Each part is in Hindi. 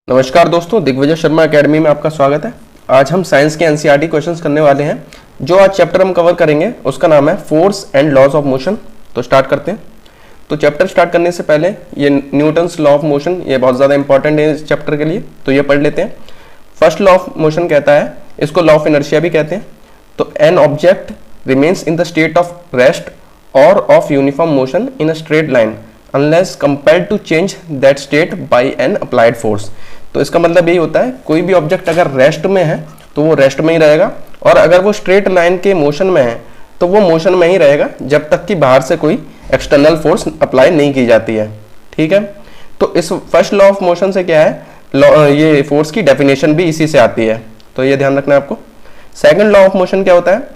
नमस्कार दोस्तों, दिग्विजय शर्मा एकेडमी में आपका स्वागत है। आज हम साइंस के एनसीईआरटी क्वेश्चंस करने वाले हैं। जो आज चैप्टर हम कवर करेंगे उसका नाम है force and laws of motion. तो स्टार्ट करते हैं। तो चैप्टर स्टार्ट करने से पहले ये न्यूटन्स लॉ ऑफ मोशन ये बहुत ज़्यादा इंपॉर्टेंट है इस चैप्टर के लिए, तो ये पढ़ लेते हैं। फर्स्ट लॉ ऑफ मोशन कहता है, इसको लॉ ऑफ इनर्शिया भी कहते हैं। तो an object remains in the state of rest और of uniform motion in a straight line unless compelled to change that state by an applied force. तो इसका मतलब यही होता है, कोई भी ऑब्जेक्ट अगर रेस्ट में है तो वो रेस्ट में ही रहेगा, और अगर वो स्ट्रेट लाइन के मोशन में है तो वो मोशन में ही रहेगा जब तक कि बाहर से कोई एक्सटर्नल फोर्स अप्लाई नहीं की जाती है। ठीक है, तो इस फर्स्ट लॉ ऑफ मोशन से क्या है, ये फोर्स की डेफिनेशन भी इसी से आती है, तो ये ध्यान रखना है आपको। सेकंड लॉ ऑफ मोशन क्या होता है,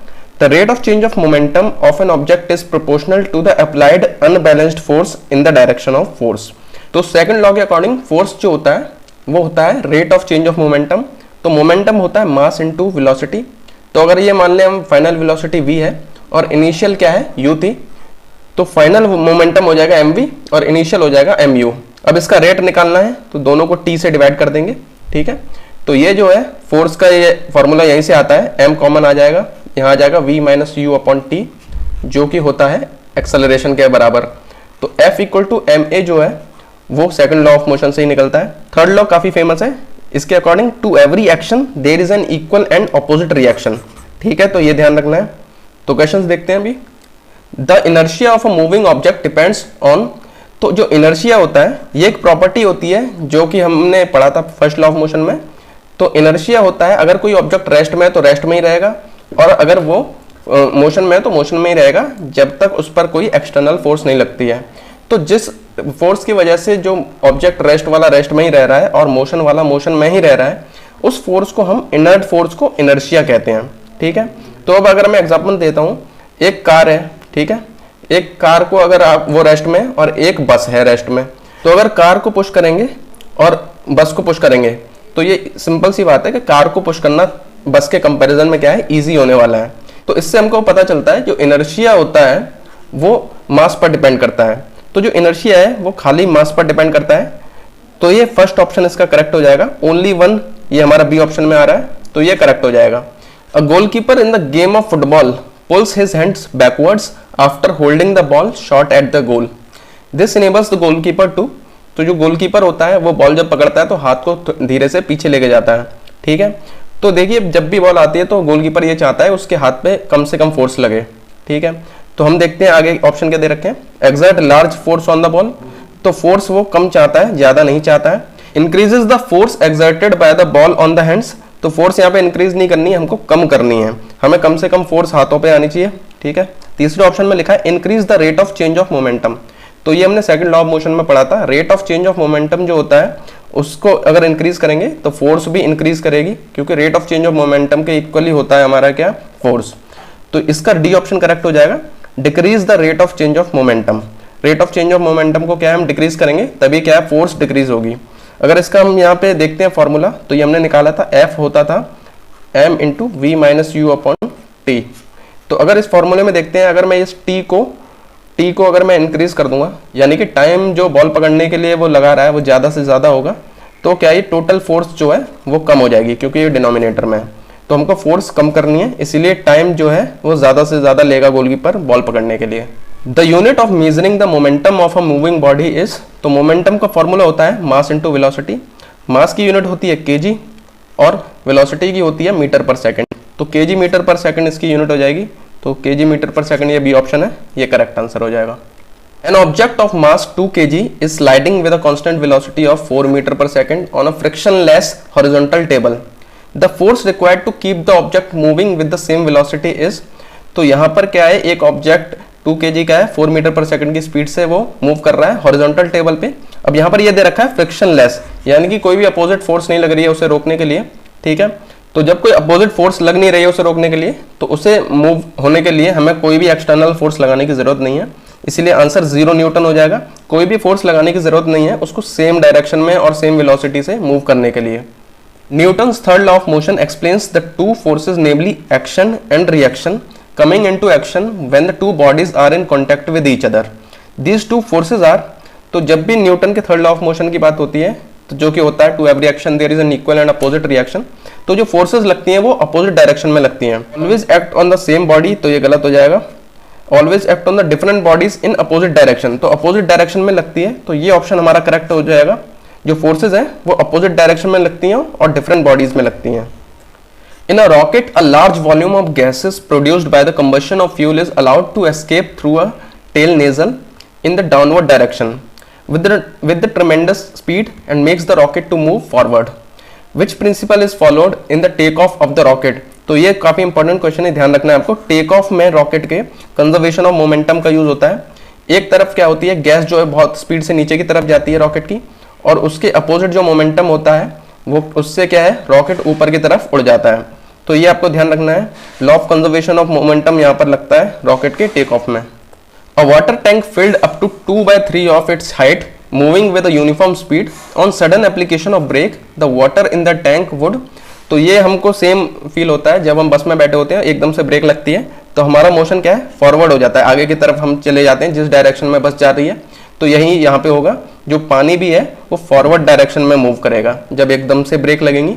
the rate of change of momentum of an object is proportional to the applied unbalanced force in the direction of force. तो सेकंड लॉ के अकॉर्डिंग फोर्स जो होता है वो होता है rate of change of momentum. तो मोमेंटम होता है मास इनटू वेलोसिटी। तो अगर ये मान लें हम फाइनल वेलोसिटी v है और इनिशियल क्या है u थी, तो फाइनल मोमेंटम हो जाएगा mv और इनिशियल हो जाएगा mu। अब इसका रेट निकालना है तो दोनों को t से डिवाइड कर देंगे। ठीक है, तो ये जो है फोर्स का ये फॉर्मूला यहीं से आता है, m कॉमन आ जाएगा, यहाँ आ जाएगा v minus U upon T, जो कि होता है एक्सेलरेशन के बराबर। तो F इक्वल टू ma जो है वो सेकंड लॉ ऑफ मोशन से ही निकलता है। थर्ड लॉ काफी फेमस है, इसके according to every action there is an equal and opposite reaction. ठीक है, तो ये ध्यान रखना है। तो क्वेश्चंस देखते हैं अभी। The inertia of a moving object depends on, तो जो इनर्शिया होता है ये एक प्रॉपर्टी होती है जो कि हमने पढ़ा था फर्स्ट लॉ ऑफ मोशन में। तो इनर्शिया होता है, अगर कोई ऑब्जेक्ट रेस्ट में है तो रेस्ट में ही रहेगा, और अगर वो मोशन में है तो मोशन में ही रहेगा जब तक उस पर कोई एक्सटर्नल फोर्स नहीं लगती है। तो जिस फोर्स की वजह से जो ऑब्जेक्ट रेस्ट वाला रेस्ट में ही रह रहा है और मोशन वाला मोशन में ही रह रहा है, उस फोर्स को हम इनर्ट फोर्स को इनर्शिया कहते हैं। ठीक है, तो अब अगर मैं एग्जांपल देता हूँ, एक कार है, ठीक है, एक कार को अगर आप वो रेस्ट में और एक बस है रेस्ट में, तो अगर कार को पुश करेंगे और बस को पुश करेंगे तो ये सिंपल सी बात है कि कार को पुश करना बस के कंपेरिजन में क्या है, ईजी होने वाला है। तो इससे हमको पता चलता है जो इनर्शिया होता है वो मास पर डिपेंड करता है। तो जो इनर्शिया है वो खाली मास पर डिपेंड करता है, तो ये फर्स्ट ऑप्शन इसका करेक्ट हो जाएगा। ओनली वन ये हमारा बी ऑप्शन में आ रहा है, तो ये करेक्ट हो जाएगा। A goalkeeper in the game of football pulls his hands backwards after holding the ball shot at the goal. This enables the goalkeeper to, तो जो गोलकीपर होता है वो बॉल जब पकड़ता है तो हाथ को धीरे से पीछे लेके जाता है। ठीक है, तो देखिए जब भी बॉल आती है तो गोलकीपर ये चाहता है उसके हाथ पे कम से कम फोर्स लगे। ठीक है, तो हम देखते हैं आगे ऑप्शन क्या दे रखे हैं, exert large force on the ball. तो फोर्स वो कम चाहता है, ज्यादा नहीं चाहता है। Increases the force exerted by the ball on the hands, तो फोर्स यहाँ पे इंक्रीज नहीं करनी है, हमको कम करनी है, हमें कम से कम फोर्स हाथों पे आनी चाहिए। ठीक है, तीसरे ऑप्शन में लिखा है increase the rate of change of momentum. तो ये हमने सेकंड लॉ ऑफ मोशन में पढ़ा था, rate of change of momentum जो होता है उसको अगर इंक्रीज करेंगे तो फोर्स भी इंक्रीज करेगी, क्योंकि rate of change of momentum के इक्वली होता है हमारा क्या, फोर्स। तो इसका डी ऑप्शन करेक्ट हो जाएगा, decrease the rate of change of momentum. Rate of change of momentum को क्या है, हम डिक्रीज करेंगे तभी क्या है, फोर्स डिक्रीज होगी। अगर इसका हम यहाँ पे देखते हैं फॉर्मूला, तो ये हमने निकाला था, एफ होता था m into V minus U upon T. तो अगर इस फॉर्मूले में देखते हैं, अगर मैं इस टी को अगर मैं इंक्रीज कर दूंगा, यानी कि टाइम जो बॉल पकड़ने के लिए वो लगा रहा है वो ज्यादा से ज्यादा होगा, तो क्या ये टोटल फोर्स जो है वो कम हो जाएगी, क्योंकि ये डिनोमिनेटर में है। तो हमको फोर्स कम करनी है, इसीलिए टाइम जो है वो ज्यादा से ज्यादा लेगा गोलकीपर बॉल पकड़ने के लिए। The unit of measuring the momentum of a moving body is, तो मोमेंटम का फॉर्मूला होता है मास इंटू वेलोसिटी। मास की यूनिट होती है केजी और वेलोसिटी की होती है मीटर पर सेकंड। तो केजी मीटर पर सेकंड इसकी यूनिट हो जाएगी, तो केजी मीटर पर सेकंड ये बी ऑप्शन है, ये करेक्ट आंसर हो जाएगा। An object of mass 2 kg is sliding with a constant velocity of 4 meter per second on a frictionless horizontal table. The force required to keep the object moving with the same velocity is, तो यहाँ पर क्या है, एक ऑब्जेक्ट 2 kg का है, 4 मीटर पर सेकंड की स्पीड से वो मूव कर रहा है हॉरिजॉन्टल टेबल पे। अब यहाँ पर ये दे रखा है फ्रिक्शनलेस, यानी कि कोई भी अपोजिट फोर्स नहीं लग रही है उसे रोकने के लिए। ठीक है, तो जब कोई अपोजिट फोर्स लग नहीं रही है उसे रोकने के लिए, तो उसे मूव होने के लिए हमें कोई भी एक्सटर्नल फोर्स लगाने की जरूरत नहीं है, इसलिए आंसर 0 न्यूटन हो जाएगा। कोई भी फोर्स लगाने की जरूरत नहीं है उसको सेम डायरेक्शन में और सेम वेलोसिटी से मूव करने के लिए। Newton's third law of motion explains the two forces namely action and reaction coming into action when the two bodies are in contact with each other. These two forces are, तो जब भी न्यूटन के थर्ड लॉ ऑफ मोशन की बात होती है तो जो कि होता है to every action there is an equal and opposite reaction. तो जो फोर्सेस लगती हैं वो अपोजिट डायरेक्शन में लगती हैं। Always act on the same body, तो ये गलत हो जाएगा। Always act on the different bodies in opposite direction, तो अपोजिट डायरेक्शन में लगती है, तो ये ऑप्शन हमारा करेक्ट हो जाएगा। जो फोर्सेज हैं वो अपोजिट डायरेक्शन में लगती हैं और डिफरेंट बॉडीज में लगती हैं। In a rocket, a large volume of gases produced by the combustion of fuel is allowed to escape through a tail nozzle in the downward direction with the tremendous speed and makes the rocket to move forward. Which principle is followed in the takeoff of the rocket? तो ये काफी इंपॉर्टेंट क्वेश्चन है, ध्यान रखना है आपको। टेक ऑफ में रॉकेट के कंजर्वेशन ऑफ मोमेंटम का यूज होता है। एक तरफ क्या होती है, गैस जो है बहुत स्पीड से नीचे की तरफ जाती है रॉकेट की, और उसके अपोजिट जो मोमेंटम होता है वो उससे क्या है, रॉकेट ऊपर की तरफ उड़ जाता है। तो ये आपको ध्यान रखना है। Law of conservation of momentum यहाँ पर लगता है रॉकेट के टेक ऑफ में। A water tank filled up to 2/3 of its height moving with a uniform speed on sudden application of brake the water in the tank would. तो ये हमको सेम फील होता है जब हम बस में बैठे होते हैं, एकदम से ब्रेक लगती है तो हमारा मोशन क्या है, फॉरवर्ड हो जाता है, आगे की तरफ हम चले जाते हैं जिस डायरेक्शन में बस जा रही है। तो यही यहाँ पे होगा, जो पानी भी है वो फॉरवर्ड डायरेक्शन में मूव करेगा जब एकदम से ब्रेक लगेंगी।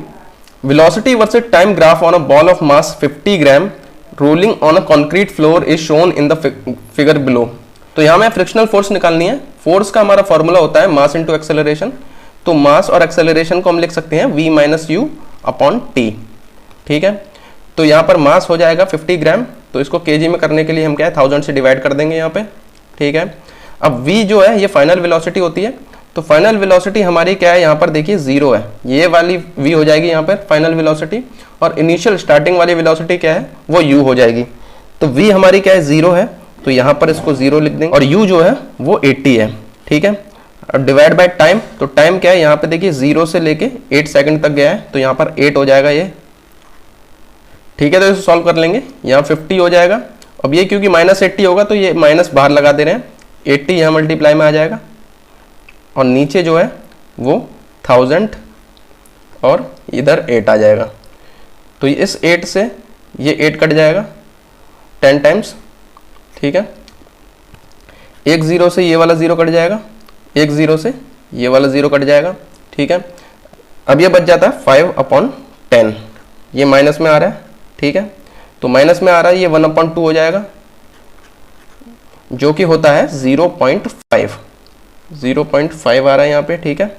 Velocity versus time graph on a ball of mass 50 gram rolling on a concrete floor is shown in the figure below। तो यहाँ में फ्रिक्शनल फोर्स निकालनी है। फोर्स का हमारा फॉर्मूला होता है मास इनटू एक्सेलरेशन। तो मास और एक्सेलरेशन को हम लिख सकते हैं v minus U upon T, ठीक है। तो यहाँ पर मास हो जाएगा 50 ग्राम, तो इसको केजी में करने के लिए हम क्या है 1000 से डिवाइड कर देंगे यहाँ पे, ठीक है। अब v जो है ये फाइनल वेलोसिटी होती है, तो फाइनल वेलोसिटी हमारी क्या है, यहाँ पर देखिए 0 है, ये वाली v हो जाएगी यहाँ पर फाइनल वेलोसिटी, और इनिशियल स्टार्टिंग वाली वेलोसिटी क्या है वो u हो जाएगी। तो v हमारी क्या है 0 है, तो यहाँ पर इसको 0 लिख देंगे, और u जो है वो 80 है, ठीक है। और डिवाइड बाय टाइम, तो टाइम क्या है यहाँ पे देखिए 0 से लेके 8 सेकंड तक गया है, तो यहाँ पर 8 हो जाएगा ये, ठीक है। तो इसे सॉल्व कर लेंगे, यहाँ 50 हो जाएगा। अब ये क्योंकि -80 होगा तो ये माइनस बाहर लगा दे रहे हैं, 80 यहाँ मल्टीप्लाई में आ जाएगा, और नीचे जो है वो 1000 और इधर 8 आ जाएगा। तो इस 8 से ये 8 कट जाएगा 10 टाइम्स, ठीक है। एक 0 से ये वाला 0 कट जाएगा, एक 0 से ये वाला 0 कट जाएगा, ठीक है। अब ये बच जाता है 5/10, ये माइनस में आ रहा है, ठीक है। तो माइनस में आ रहा है, ये 1/2 हो जाएगा, जो कि होता है 0.5 आ रहा है यहाँ पे, ठीक है।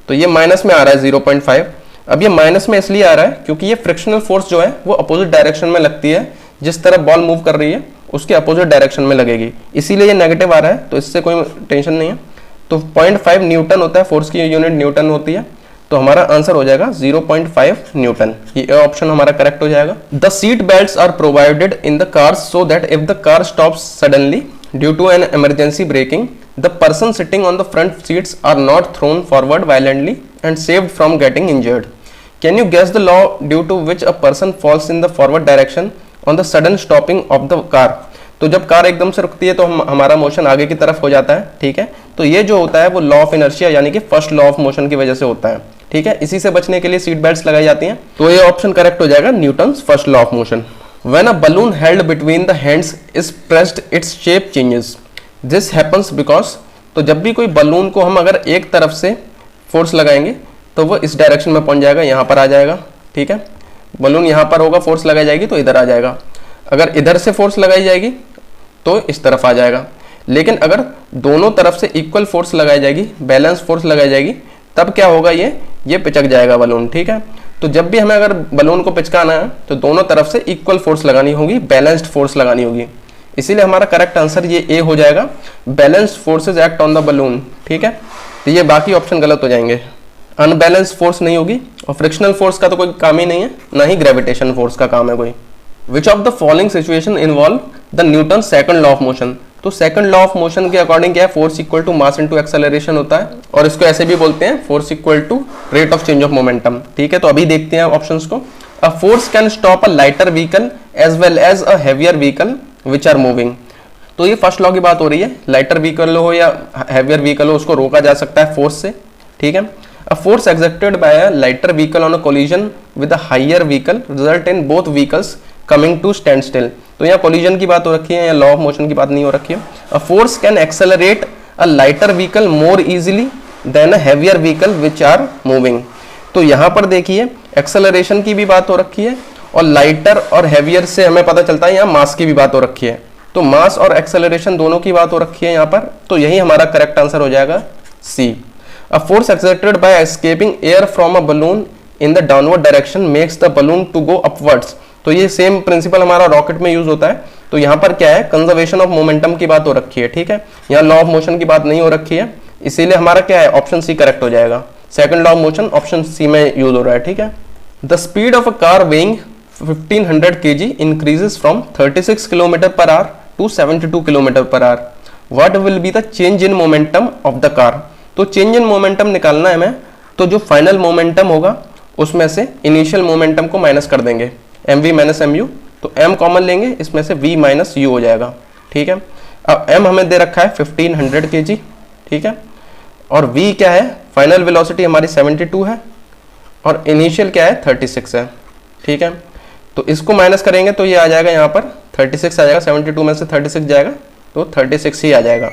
तो ये माइनस में आ रहा है 0.5। अब ये माइनस में इसलिए आ रहा है क्योंकि ये फ्रिक्शनल फोर्स जो है वो अपोजिट डायरेक्शन में लगती है, जिस तरफ बॉल मूव कर रही है उसके अपोजिट डायरेक्शन में लगेगी, इसीलिए ये नेगेटिव आ रहा है। तो इससे कोई टेंशन नहीं है। तो 0.5 न्यूटन होता है, फोर्स की यूनिट न्यूटन होती है, तो हमारा आंसर हो जाएगा 0.5 न्यूटन। ये ऑप्शन हमारा करेक्ट हो जाएगा। The seat belts are provided in the cars so that if the car stops suddenly due to an emergency braking the person sitting on the front seats are not thrown forward violently and saved from getting injured. Can you guess the law due to which a person falls in the forward direction on the sudden stopping of the car? तो जब कार एकदम से रुकती है तो हमारा मोशन आगे की तरफ हो जाता है, ठीक है। तो ये जो होता है वो लॉ ऑफ इनर्शिया यानी कि फर्स्ट लॉ ऑफ मोशन की वजह से होता है, ठीक है। इसी से बचने के लिए सीट बेल्ट्स लगाई जाती हैं। तो ये ऑप्शन करेक्ट हो जाएगा, Newton's first law of motion. When a balloon held between the hands is pressed, its shape changes. This happens because, तो जब भी कोई बलून को हम अगर एक तरफ से फोर्स लगाएंगे तो वो इस डायरेक्शन में पहुंच जाएगा, यहाँ पर आ जाएगा, ठीक है। बलून यहाँ पर होगा, फोर्स लगाई जाएगी तो इधर आ जाएगा। अगर इधर से फोर्स लगाई जाएगी तो इस तरफ आ जाएगा। लेकिन अगर दोनों तरफ से इक्वल फोर्स लगाई जाएगी, बैलेंस फोर्स लगाई जाएगी, तब क्या होगा, ये पिचक जाएगा बलून, ठीक है। तो जब भी हमें अगर बलून को पिचकाना है तो दोनों तरफ से इक्वल फोर्स लगानी होगी, बैलेंस्ड फोर्स लगानी होगी। इसीलिए हमारा करेक्ट आंसर ये ए हो जाएगा, balanced forces act on the balloon, ठीक है। तो ये बाकी ऑप्शन गलत हो जाएंगे। अनबैलेंस्ड फोर्स नहीं होगी, और फ्रिक्शनल फोर्स का तो कोई काम ही नहीं है, ना ही ग्रेविटेशन फोर्स का काम है कोई। Which of the following situation involve the Newton second law of motion? तो सेकंड लॉ ऑफ मोशन के अकॉर्डिंग क्या है, force equal to mass into acceleration होता है, और इसको ऐसे भी बोलते हैं force equal to rate of change of momentum, ठीक है। तो अभी देखते हैं ऑप्शंस को। A force can stop a lighter vehicle as well as a heavier vehicle which are moving. तो ये फर्स्ट लॉ की बात हो रही है, लाइटर व्हीकल हो या हैवियर व्हीकल हो उसको रोका जा सकता है फोर्स से, ठीक है। A force exerted by a lighter vehicle on a collision with a higher vehicle result in both vehicles coming to stand still. तो यहाँ कोलिजन की बात हो रखी है या लॉ ऑफ मोशन की बात नहीं हो रखी है। A force can accelerate a lighter vehicle more easily than a heavier vehicle which are moving. तो यहाँ पर देखिए एक्सेलरेशन की भी बात हो रखी है और लाइटर और हैवियर से हमें पता चलता है यहाँ मास की भी बात हो रखी है। तो मास और एक्सेलरेशन दोनों की बात हो रखी है यहाँ पर, तो यही हमारा करेक्ट आंसर हो जाएगा C. A force exerted by escaping air from a balloon in the downward direction makes the balloon to go upwards. तो ये सेम प्रिंसिपल हमारा रॉकेट में यूज होता है। तो यहाँ पर क्या है, कंजर्वेशन ऑफ मोमेंटम की बात हो रखी है, ठीक है, यहाँ लॉ ऑफ मोशन की बात नहीं हो रखी है, इसीलिए हमारा क्या है, ऑप्शन सी करेक्ट हो जाएगा। Second law of motion option C में यूज हो रहा है, ठीक है। The speed of a car weighing 1500 kg increases from 36 kilometre per hour to 72 kilometre per hour. What will be the change in momentum of the car. तो चेंज इन मोमेंटम निकालना है हमें, तो जो फाइनल मोमेंटम होगा उसमें से इनिशियल मोमेंटम को माइनस कर देंगे, mv माइनस mu, तो m कॉमन लेंगे, इसमें से v माइनस u हो जाएगा, ठीक है। अब m हमें दे रखा है 1500 kg, ठीक है, और v क्या है, फाइनल वेलोसिटी हमारी 72 है और इनिशियल क्या है 36 है, ठीक है। तो इसको माइनस करेंगे तो ये आ जाएगा, यहाँ पर 36 आ जाएगा, 72 में से 36 जाएगा तो 36 ही आ जाएगा।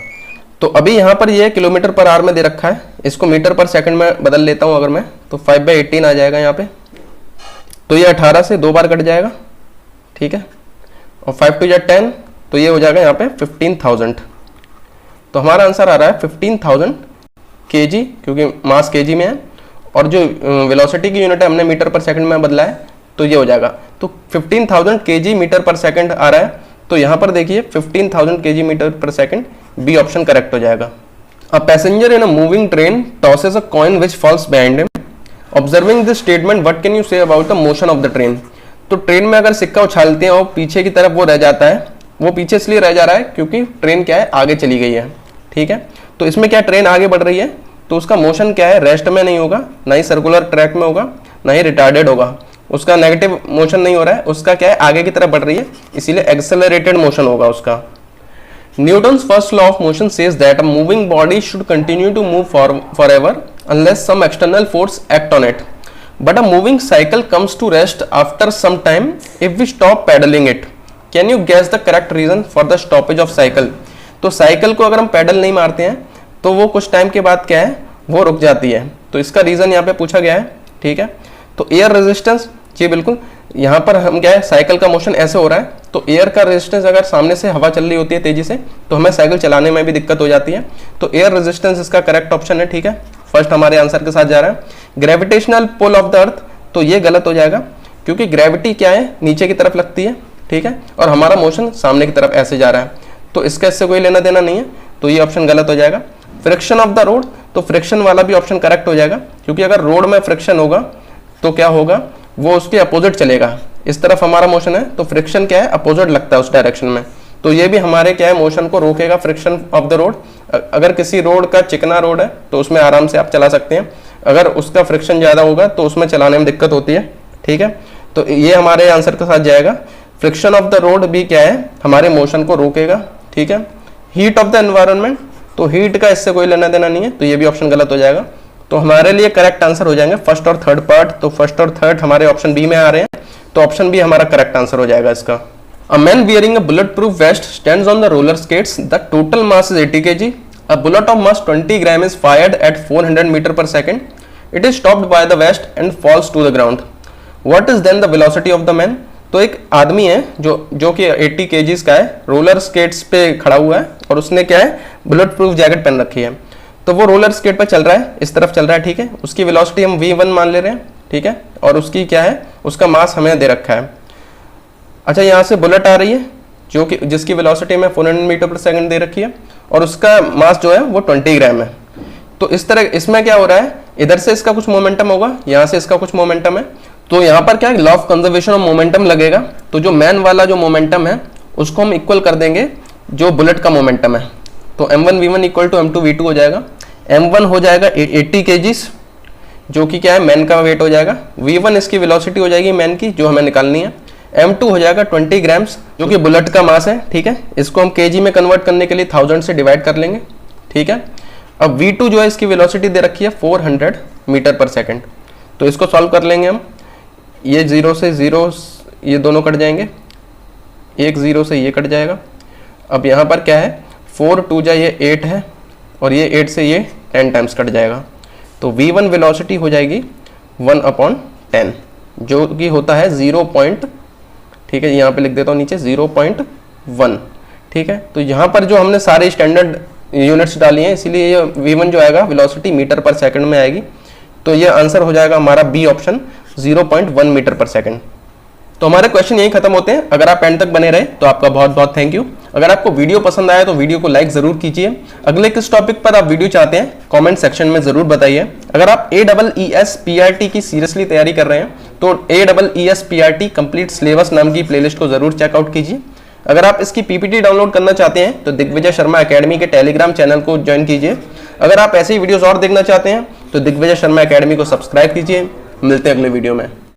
तो अभी यहाँ पर ये किलोमीटर पर आवर में दे रखा है, इसको मीटर पर सेकंड में बदल लेता हूँ अगर मैं, तो 5/18 आ जाएगा यहाँ पे। तो ये 18 से 2 बार कट जाएगा, ठीक है, और 5 2 10, तो ये हो जाएगा यहाँ पे 15,000। तो हमारा आंसर आ रहा है 15,000 kg, क्योंकि मास kg में है और जो वेलोसिटी की यूनिट है हमने मीटर पर सेकंड में बदला है, तो ये हो जाएगा। तो 15,000 kg मीटर पर सेकंड आ रहा है, तो यहाँ पर देखिए 15,000 kg metre per second, B option correct हो जाएगा। A passenger in a moving train tosses a coin which falls behind him. Observing this statement what can you say about the motion of the train. तो ट्रेन में अगर सिक्का उछालते हैं और पीछे की तरफ वो रह जाता है, वो पीछे इसलिए रह जा रहा है क्योंकि ट्रेन क्या है, आगे चली गई है, ठीक है। तो इसमें क्या, ट्रेन आगे बढ़ रही है, तो उसका मोशन क्या है, रेस्ट में नहीं होगा, ना ही सर्कुलर ट्रैक में होगा, ना ही रिटार्डेड होगा, उसका नेगेटिव मोशन नहीं हो रहा है, उसका क्या है, आगे की तरफ बढ़ रही है, इसीलिए एक्सेलरेटेड मोशन होगा उसका। Newton's first law of motion says that a moving body should continue to move forever unless some external force act on it. But a moving cycle comes to rest after some time if we stop pedaling it. Can you guess the correct reason for the stoppage of cycle? तो साइकिल को अगर हम पैडल नहीं मारते हैं तो वो कुछ टाइम के बाद क्या है, वो रुक जाती है। तो इसका रीजन यहाँ पे पूछा गया है, ठीक है। तो एयर रेजिस्टेंस, जी बिल्कुल, यहाँ पर हम क्या है, साइकिल का मोशन ऐसे हो रहा है, तो एयर का रेजिस्टेंस, अगर सामने से हवा चल रही होती है तेजी से तो हमें साइकिल चलाने में भी दिक्कत हो जाती है। तो एयर रेजिस्टेंस इसका करेक्ट ऑप्शन है, ठीक है, फर्स्ट हमारे आंसर के साथ जा रहा है। Gravitational pull of the earth, तो ये गलत हो जाएगा क्योंकि ग्रेविटी क्या है, नीचे की तरफ लगती है, ठीक है, और हमारा मोशन सामने की तरफ ऐसे जा रहा है, तो इसका इससे कोई लेना देना नहीं है, तो ये ऑप्शन गलत हो जाएगा। फ्रिक्शन ऑफ द रोड, तो फ्रिक्शन वाला भी ऑप्शन करेक्ट हो जाएगा क्योंकि अगर रोड में फ्रिक्शन होगा तो क्या होगा, वो उसके अपोजिट चलेगा, इस तरफ हमारा मोशन है तो फ्रिक्शन क्या है, अपोजिट लगता है उस डायरेक्शन में, तो ये भी हमारे क्या है, मोशन को रोकेगा, फ्रिक्शन ऑफ द रोड। अगर किसी रोड का चिकना रोड है तो उसमें आराम से आप चला सकते हैं, अगर उसका फ्रिक्शन ज़्यादा होगा तो उसमें चलाने में दिक्कत होती है, ठीक है। तो ये हमारे आंसर के साथ जाएगा। फ्रिक्शन ऑफ द रोड भी क्या है, हमारे मोशन को रोकेगा, ठीक है। हीट ऑफ द एनवायरनमेंट, तो हीट का इससे कोई लेना देना नहीं है, तो ये भी ऑप्शन गलत हो जाएगा। तो हमारे लिए करेक्ट आंसर हो जाएंगे फर्स्ट और थर्ड पार्ट, तो फर्स्ट और थर्ड हमारे ऑप्शन बी में आ रहे हैं, तो ऑप्शन बी हमारा करेक्ट आंसर हो जाएगा इसका। A man wearing a bullet proof vest stands on the roller skates, the total mass is 80 kg, a bullet of mass 20 gram is fired at 400 metre per second, it is stopped by the vest and falls to the ground, what is then the velocity of the man. तो एक आदमी है जो कि 80 kg का है, रोलर स्केट्स पे खड़ा हुआ है और उसने क्या है, बुलेट प्रूफ जैकेट पहन रखी है, तो वो रोलर स्केट पर चल रहा है, इस तरफ चल रहा है, ठीक है, उसकी वेलोसिटी हम v1 मान ले रहे हैं, ठीक है, और उसकी क्या है, उसका मास हमें दे रखा है। अच्छा, यहाँ से बुलेट आ रही है जो कि जिसकी वेलोसिटी में 400 मीटर पर सेकंड दे रखी है और उसका मास जो है वो 20 ग्राम है। तो इस तरह इसमें क्या हो रहा है, इधर से इसका कुछ मोमेंटम होगा, यहाँ से इसका कुछ मोमेंटम है, तो यहाँ पर क्या है, law of conservation of momentum लगेगा, तो जो मैन वाला जो मोमेंटम है उसको हम इक्वल कर देंगे जो बुलेट का मोमेंटम है, तो m1 v1 equal to m2 v2 हो जाएगा। m1 हो जाएगा 80 kg जो कि क्या है, मैन का वेट हो जाएगा, v1 इसकी वेलोसिटी हो जाएगी मैन की जो हमें निकालनी है, m2 हो जाएगा 20 ग्राम्स जो कि बुलेट का मास है, ठीक है, इसको हम kg में कन्वर्ट करने के लिए 1000 से डिवाइड कर लेंगे, ठीक है। अब v2 जो है इसकी वेलोसिटी दे रखी है 400 मीटर पर सेकंड, तो इसको सॉल्व कर लेंगे हम, ये 0 से 0 ये दोनों कट जाएंगे, एक 0 से ये कट जाएगा। अब यहाँ पर क्या है, 4 2 जा ये 8 है, और ये 8 से ये 10 टाइम्स कट जाएगा, तो v1 वेलोसिटी हो जाएगी 1/10 जो कि होता है 0. ठीक है, यहाँ पे लिख देता हूँ नीचे 0.1. ठीक है, तो यहाँ पर जो हमने सारे स्टैंडर्ड यूनिट्स डाली हैं, इसीलिए ये v1 जो आएगा वेलोसिटी मीटर पर सेकंड में आएगी। तो ये आंसर हो जाएगा हमारा B option 0.1 metre per second. तो हमारे क्वेश्चन यही खत्म होते हैं। अगर आप एंड तक बने रहे तो आपका बहुत बहुत थैंक यू। अगर आपको वीडियो पसंद आया तो वीडियो को लाइक जरूर कीजिए। अगले किस टॉपिक पर आप वीडियो चाहते हैं कमेंट सेक्शन में जरूर बताइए। अगर आप AEES PRT की सीरियसली तैयारी कर रहे हैं तो AEES PRT कंप्लीट सिलेबस नाम की प्लेलिस्ट को जरूर चेकआउट कीजिए। अगर आप इसकी PPT डाउनलोड करना चाहते हैं तो दिग्विजय शर्मा एकेडमी के टेलीग्राम चैनल को ज्वाइन कीजिए। अगर आप ऐसे ही वीडियोस और देखना चाहते हैं तो दिग्विजय शर्मा एकेडमी को सब्सक्राइब कीजिए। मिलते हैं अगले वीडियो में।